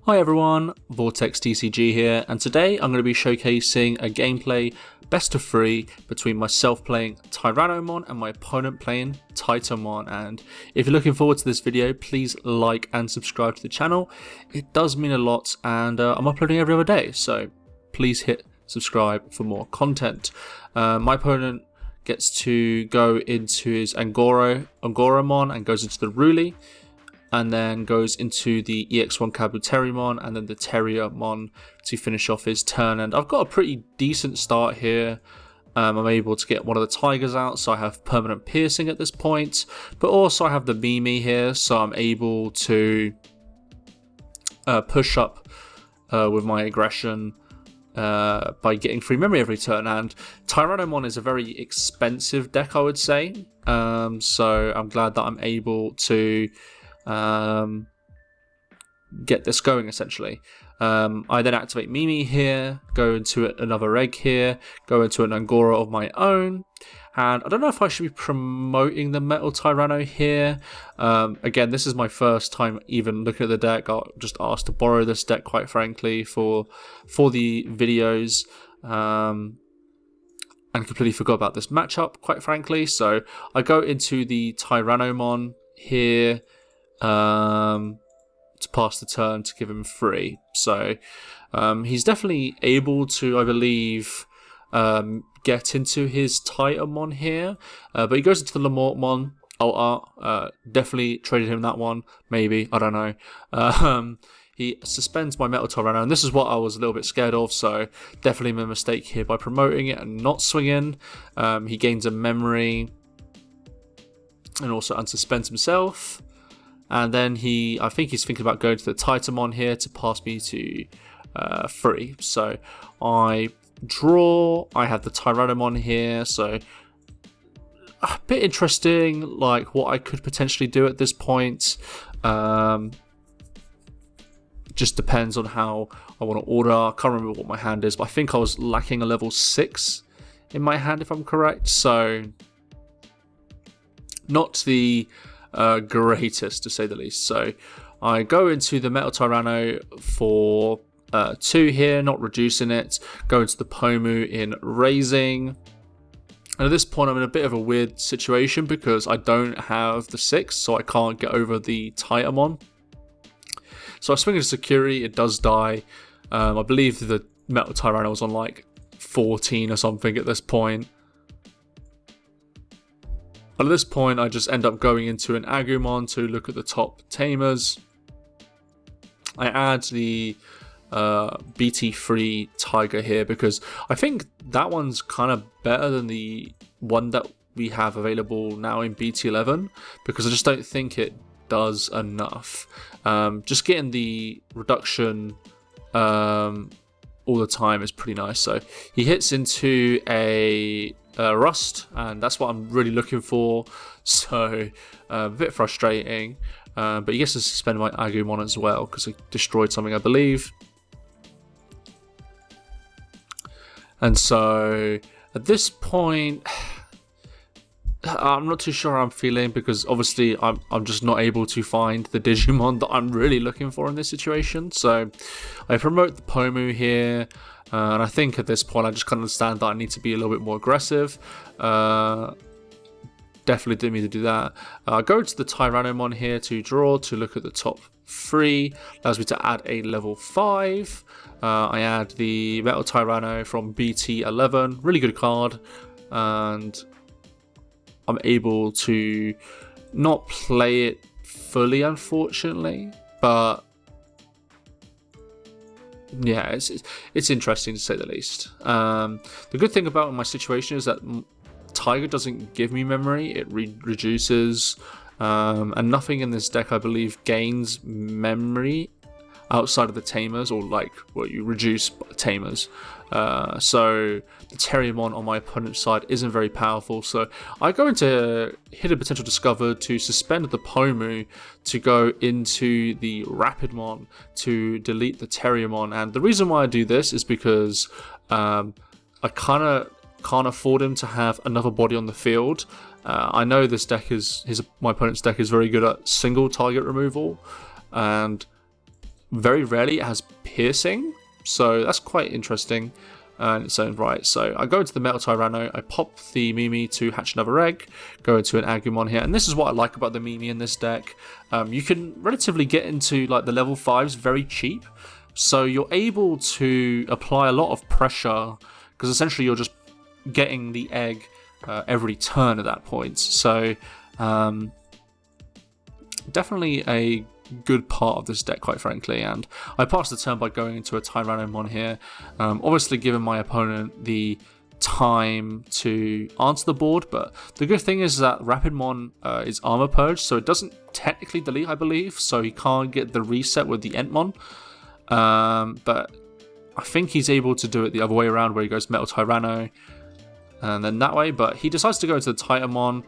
Hi everyone, Vortex TCG here, and today I'm going to be showcasing a gameplay best of 3 between myself playing Tyrannomon and my opponent playing Titamon. And if you're looking forward to this video, please like and subscribe to the channel. It does mean a lot, and I'm uploading every other day, so please hit subscribe for more content. My opponent gets to go into his Angoramon and goes into the Ruli, and then goes into the EX1 Tyrannomon and then the Terriermon to finish off his turn. And I've got a pretty decent start here. I'm able to get one of the tigers out, so I have permanent piercing at this point, but also I have the Mimi here, so I'm able to push up with my aggression by getting free memory every turn. And Tyrannomon is a very expensive deck, I would say, so I'm glad that I'm able to get this going essentially. I then activate Mimi here, go into another egg here, go into an Angora of my own, and I don't know if I should be promoting the Metal Tyranno here. Again, this is my first time even looking at the deck. I just asked to borrow this deck, quite frankly, for the videos, and completely forgot about this matchup, quite frankly. So I go into the Tyrannomon here to pass the turn to give him free. So he's definitely able to, I believe, get into his Titamon here, but he goes into the Lamortmon. Definitely traded him that one, maybe, I don't know. He suspends my Metal Tyranno, and this is what I was a little bit scared of, so definitely made a mistake here by promoting it and not swinging. He gains a memory and also unsuspends himself. And then I think he's thinking about going to the Titamon here to pass me to free. So I draw, I have the Tyrannomon here, so a bit interesting, like what I could potentially do at this point. Just depends on how I want to order. I can't remember what my hand is, but I think I was lacking a level 6 in my hand, if I'm correct. So not the greatest, to say the least. So I go into the Metal Tyranno for 2 here, not reducing it. Go into the Pomu in raising. And at this point I'm in a bit of a weird situation because I don't have the 6, so I can't get over the Titamon. So I swing into Security, it does die. I believe the Metal Tyranno was on like 14 or something at this point. At this point, I just end up going into an Agumon to look at the top tamers. I add the BT3 Tiger here because I think that one's kind of better than the one that we have available now in BT11, because I just don't think it does enough. Just getting the reduction all the time is pretty nice. So he hits into a Rust, and that's what I'm really looking for, so a bit frustrating, but he gets to suspend my Agumon as well because I destroyed something, I believe. And so at this point I'm not too sure how I'm feeling, because obviously I'm just not able to find the Digimon that I'm really looking for in this situation. So I promote the Pomu here, and I think at this point I just kind of understand that I need to be a little bit more aggressive. Definitely didn't mean to do that. I go to the Tyrannomon here to draw to look at the top 3. Allows me to add a level 5. I add the Metal Tyranno from BT11. Really good card. And I'm able to not play it fully, unfortunately. But yeah, it's interesting to say the least. The good thing about my situation is that Tiger doesn't give me memory, it reduces, and nothing in this deck I believe gains memory outside of the tamers, or like what you reduce tamers. So the Terriermon on my opponent's side isn't very powerful, so I go into Hidden Potential Discovered to suspend the Pomu to go into the Rapidmon to delete the Terriermon. And the reason why I do this is because I kind of can't afford him to have another body on the field. I know this deck my opponent's deck is very good at single target removal, and very rarely it has piercing, so that's quite interesting in its own right. So I go into the Metal Tyranno, I pop the Mimi to hatch another egg, go into an Agumon here, and this is what I like about the Mimi in this deck. You can relatively get into like the level 5s very cheap, so you're able to apply a lot of pressure, because essentially you're just getting the egg every turn at that point. So definitely a good part of this deck, quite frankly, and I passed the turn by going into a Tyrannomon here, obviously giving my opponent the time to answer the board, but the good thing is that Rapidmon is Armor Purge, so it doesn't technically delete, I believe, so he can't get the reset with the Entmon, but I think he's able to do it the other way around, where he goes Metal Tyranno and then that way, but he decides to go into the Titamon,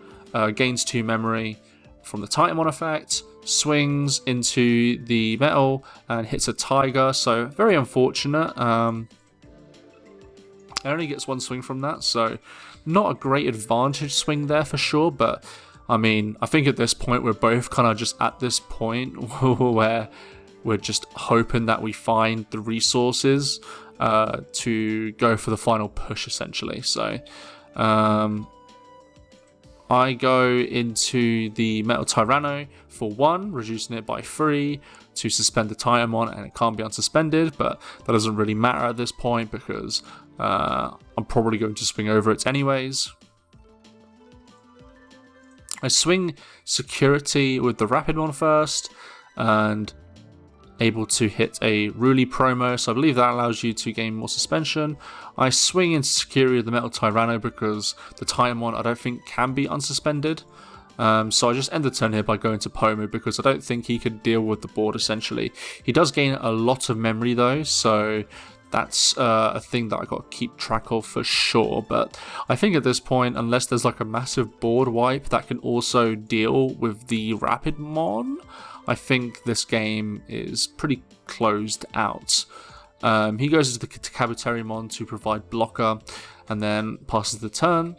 gains 2 memory from the Titamon effect, swings into the metal and hits a tiger, so very unfortunate. It only gets 1 swing from that, so not a great advantage swing there for sure, but I mean, I think at this point we're both kind of just at this point where we're just hoping that we find the resources to go for the final push, essentially. So I go into the Metal Tyranno for 1, reducing it by 3 to suspend the Titamon, and it can't be unsuspended, but that doesn't really matter at this point because I'm probably going to swing over it anyways. I swing Security with the Rapidmon first, and able to hit a Ruli promo, so I believe that allows you to gain more suspension. I swing into Security with the Metal Tyranno because the Titamon I don't think can be unsuspended. So I just end the turn here by going to Pomu because I don't think he could deal with the board essentially. He does gain a lot of memory though, so that's a thing that I got to keep track of for sure. But I think at this point, unless there's like a massive board wipe that can also deal with the Rapidmon, I think this game is pretty closed out. He goes into the Kabuterimon to provide blocker and then passes the turn,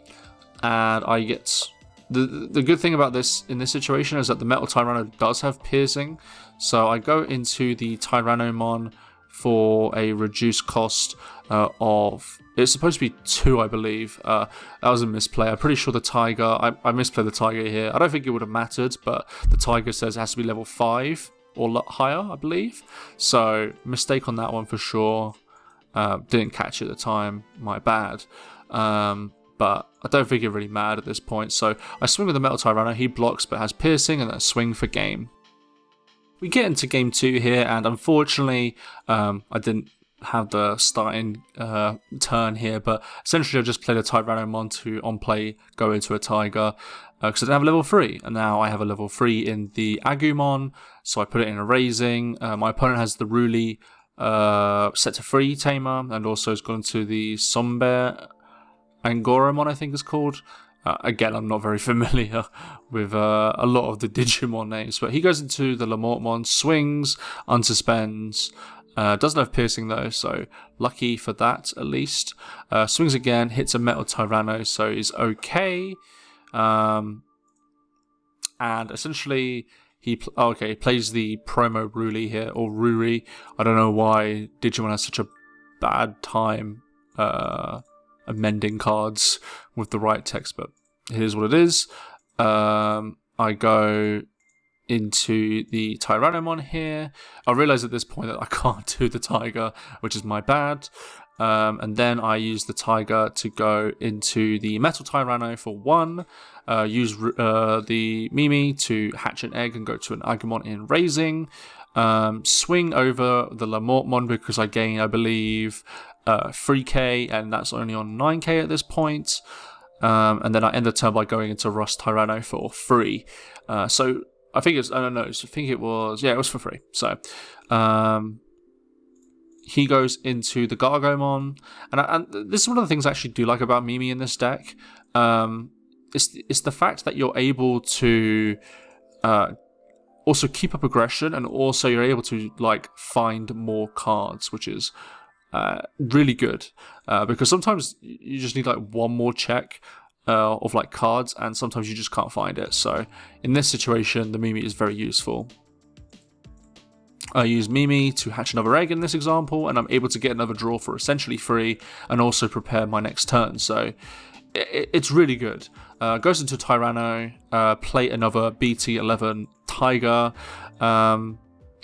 and I get... The good thing about this in this situation is that the Metal Tyranno does have piercing, so I go into the Tyrannomon for a reduced cost of... It's supposed to be 2, I believe. That was a misplay. I'm pretty sure the Tiger... I misplayed the Tiger here. I don't think it would have mattered, but the Tiger says it has to be level 5 or higher, I believe. So, mistake on that one for sure. Didn't catch it at the time. My bad. But I don't think it really mattered at this point. So, I swing with the Metal Tyranno. He blocks but has piercing, and then swing for game. We get into game 2 here, and unfortunately, I didn't have the starting turn here, but essentially I just played a Tyrannomon to on play go into a Tiger because I didn't have a level 3, and now I have a level 3 in the Agumon, so I put it in a raising. My opponent has the Ruli set to 3 tamer, and also has gone to the Somber Angoramon, I think it's called. Again, I'm not very familiar with a lot of the Digimon names, but he goes into the Lamortmon, swings, unsuspends, doesn't have piercing though, so lucky for that at least. Swings again, hits a Metal Tyranno, so he's okay. And essentially, he plays the promo Ruli here, or Ruri. I don't know why Digimon has such a bad time amending cards with the right text, but here's what it is. I go into the Tyrannomon here. I realise at this point that I can't do the Tiger, which is my bad. And then I use the Tiger to go into the Metal Tyranno for 1. Use the Mimi to hatch an egg and go to an Agumon in raising. Swing over the Lamortmon because I gain, I believe, 3k, and that's only on 9k at this point. And then I end the turn by going into Rust Tyranno for 3. So I think it's, I don't know, I think it was, yeah, it was for 3. So he goes into the Gargomon, and this is one of the things I actually do like about Mimi in this deck. It's the fact that you're able to also keep up aggression, and also you're able to like find more cards, which is really good, because sometimes you just need like one more check of like cards, and sometimes you just can't find it. So in this situation, the Mimi is very useful. I use Mimi to hatch another egg in this example, and I'm able to get another draw for essentially free, and also prepare my next turn. So it's really good. Goes into Tyranno, play another BT11 Tiger.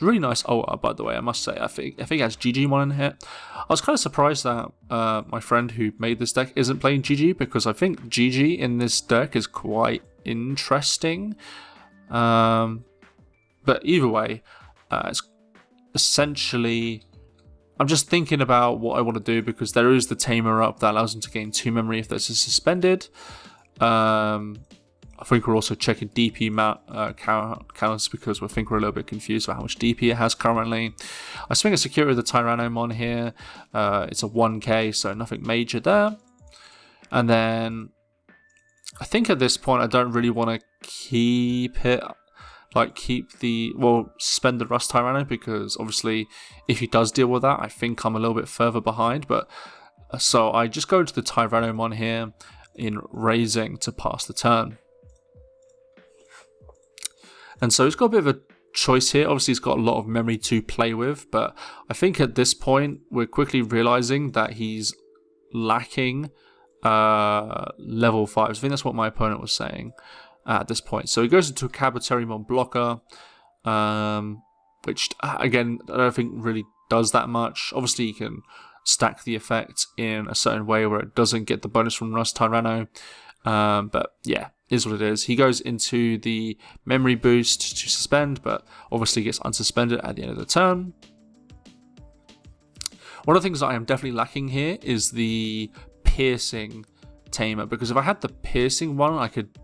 Really nice ult, by the way, I must say. I think it has Digimon in here. I was kind of surprised that my friend who made this deck isn't playing GG, because I think GG in this deck is quite interesting. But either way, it's essentially, I'm just thinking about what I want to do, because there is the Tamer up that allows him to gain 2 memory if this is suspended. I think we're also checking DP counts, because we think we're a little bit confused about how much DP it has currently. I swing a security with the Tyrannomon here. It's a 1k, so nothing major there. And then I think at this point I don't really want to keep it, suspend the Rust Tyranno, because obviously if he does deal with that, I think I'm a little bit further behind. But so I just go to the Tyrannomon here in raising to pass the turn. And so he's got a bit of a choice here. Obviously, he's got a lot of memory to play with, but I think at this point, we're quickly realizing that he's lacking level 5s. I think that's what my opponent was saying at this point. So he goes into a Tyrannomon blocker, which, again, I don't think really does that much. Obviously, you can stack the effect in a certain way where it doesn't get the bonus from Rust Tyranno. But yeah, is what it is. He goes into the memory boost to suspend, but obviously gets unsuspended at the end of the turn. One of the things that I am definitely lacking here is the piercing Tamer, because if I had the piercing one, I could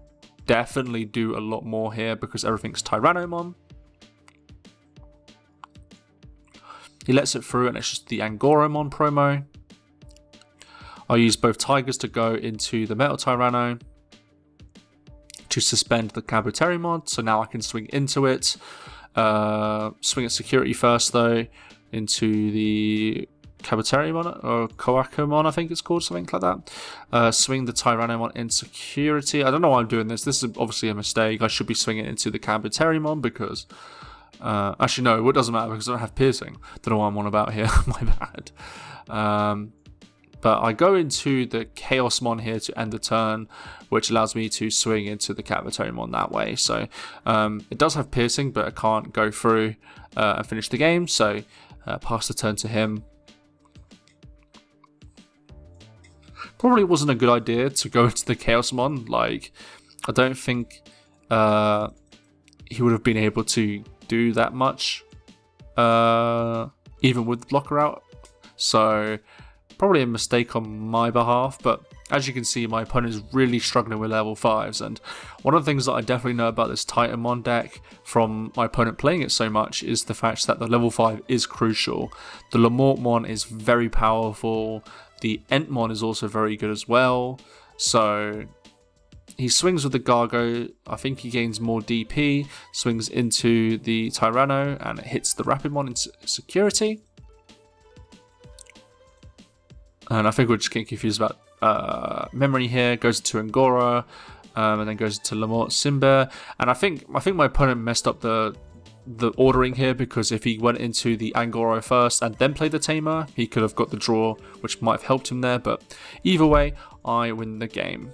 definitely do a lot more here, because everything's Tyrannomon. He lets it through, and it's just the Angoromon promo. I'll use both Tigers to go into the Metal Tyranno to suspend the Tyrannomon, so now I can swing into it. Swing at security first, though, into the Tyrannomon, or Koakumon, I think it's called, something like that. Swing the Tyrannomon in security. I don't know why I'm doing this. This is obviously a mistake. I should be swinging into the Tyrannomon, because... actually, no, it doesn't matter, because I don't have piercing. Don't know what I'm on about here. My bad. But I go into the Chaosmon here to end the turn, which allows me to swing into the Tyrannomon that way. So it does have piercing, but it can't go through and finish the game. So pass the turn to him. Probably wasn't a good idea to go into the Chaosmon. Like, I don't think he would have been able to do that much, even with the blocker out. So probably a mistake on my behalf, but as you can see, my opponent is really struggling with level 5s, and one of the things that I definitely know about this Titamon deck from my opponent playing it so much is the fact that the level 5 is crucial. The Lamortmon is very powerful, the Entmon is also very good as well, so he swings with the Gargo. I think he gains more DP, swings into the Tyranno, and it hits the Rapidmon into security. And I think we're just getting confused about memory here. Goes to Angora, and then goes to Lamort Simba. And I think my opponent messed up the ordering here, because if he went into the Angora first and then played the Tamer, he could have got the draw, which might have helped him there. But either way, I win the game.